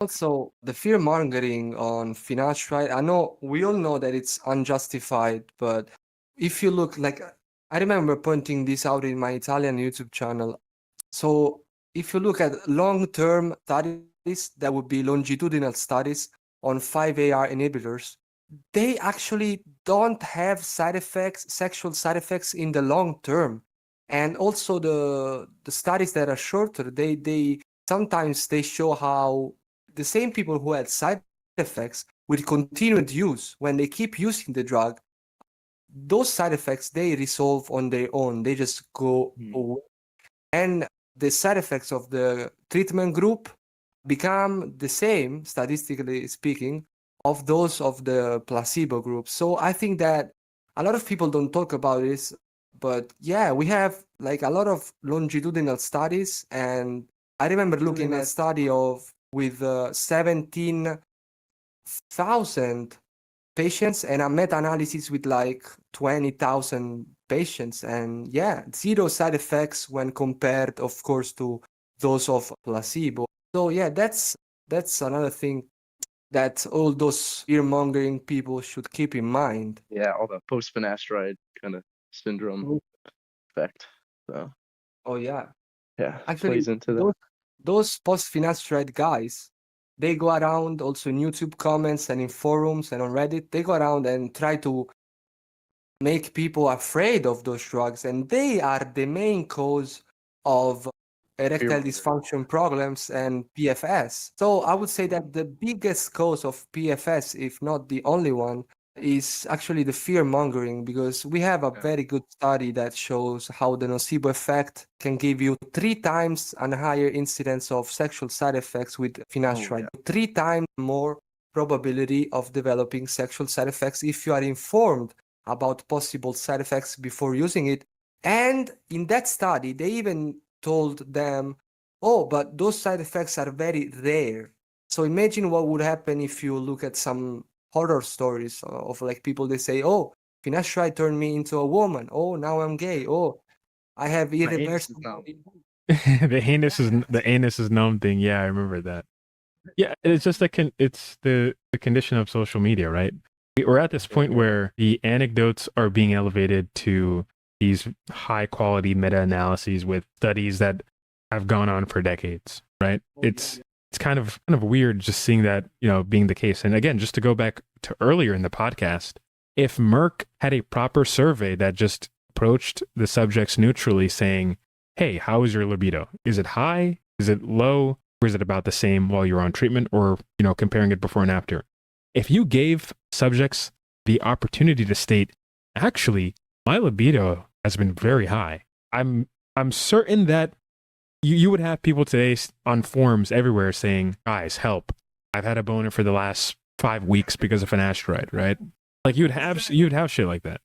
Also, the fear mongering on finasteride, I know we all know that it's unjustified, but if you look like I remember pointing this out in my Italian YouTube channel. So if you look at long-term studies, that would be longitudinal studies on 5-AR inhibitors, they actually don't have side effects, sexual side effects in the long term. And also the studies that are shorter, they sometimes they show how the same people who had side effects with continued use, when they keep using the drug, those side effects they resolve on their own. They just go Mm. away. And the side effects of the treatment group become the same, statistically speaking, of those of the placebo group. So I think that a lot of people don't talk about this, but yeah, we have like a lot of longitudinal studies, and I remember looking at a study of with 17,000 patients and a meta-analysis with like 20,000 patients, and yeah, zero side effects when compared, of course, to those of placebo. So yeah, that's another thing that all those fear-mongering people should keep in mind. Yeah, all the post-finasteride kind of syndrome Oh, effect. So oh yeah. yeah, Actually, plays into that. those post-finasteride guys, they go around also in YouTube comments and in forums and on Reddit. They go around and try to make people afraid of those drugs, and they are the main cause of erectile Fear-mongering. dysfunction problems and PFS. So I would say that the biggest cause of PFS, if not the only one, is actually the fear mongering, because we have a very good study that shows how the nocebo effect can give you 3 times a higher incidence of sexual side effects with Oh finasteride, yeah. 3 times more probability of developing sexual side effects if you are informed about possible side effects before using it. And in that study, they even told them, oh, but those side effects are very rare. So imagine what would happen if you look at some horror stories of like people, they say, oh, finasteride turned me into a woman. Oh, now I'm gay. Oh, I have My anus is irreversible. numb. The anus is numb thing. Yeah, I remember that. Yeah, it's just it's the condition of social media, right? We're at this point where the anecdotes are being elevated to these high quality meta analyses with studies that have gone on for decades, right? It's kind of weird just seeing that, being the case. And again, just to go back to earlier in the podcast, if Merck had a proper survey that just approached the subjects neutrally saying, hey, how is your libido? Is it high? Is it low? Or is it about the same while you're on treatment, or, comparing it before and after? If you gave subjects the opportunity to state, actually, my libido has been very high, I'm certain that you would have people today on forums everywhere saying, guys, help. I've had a boner for the last 5 weeks because of an asteroid, right? Like you'd have shit like that.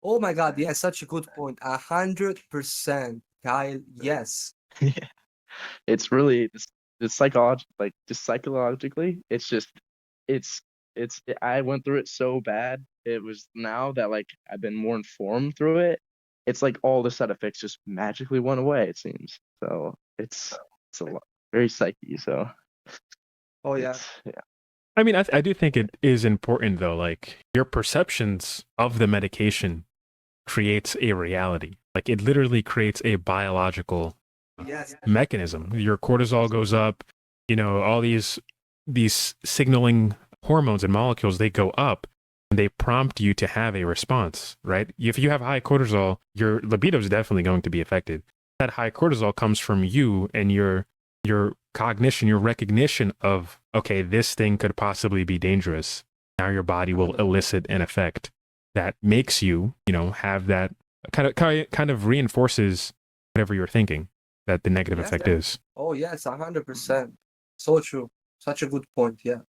Oh my God, yeah, such a good point. 100%, Kyle, yes. Yeah. It's really it's like just psychologically, it's I went through it so bad. It was now that like I've been more informed through it. It's like all the side effects just magically went away, it seems. So it's a lot, very psyche. So Oh yeah. yeah. I mean, I do think it is important though. Like your perceptions of the medication creates a reality. Like it literally creates a biological Yes. mechanism. Your cortisol goes up, all these signaling hormones and molecules, they go up and they prompt you to have a response, right? If you have high cortisol, your libido is definitely going to be affected. That high cortisol comes from you and your cognition, your recognition of, okay, this thing could possibly be dangerous. Now your body will elicit an effect that makes you, have that kind of reinforces whatever you're thinking that the negative Yes. effect is. Oh yes, 100%. So true. Such a good point. Yeah.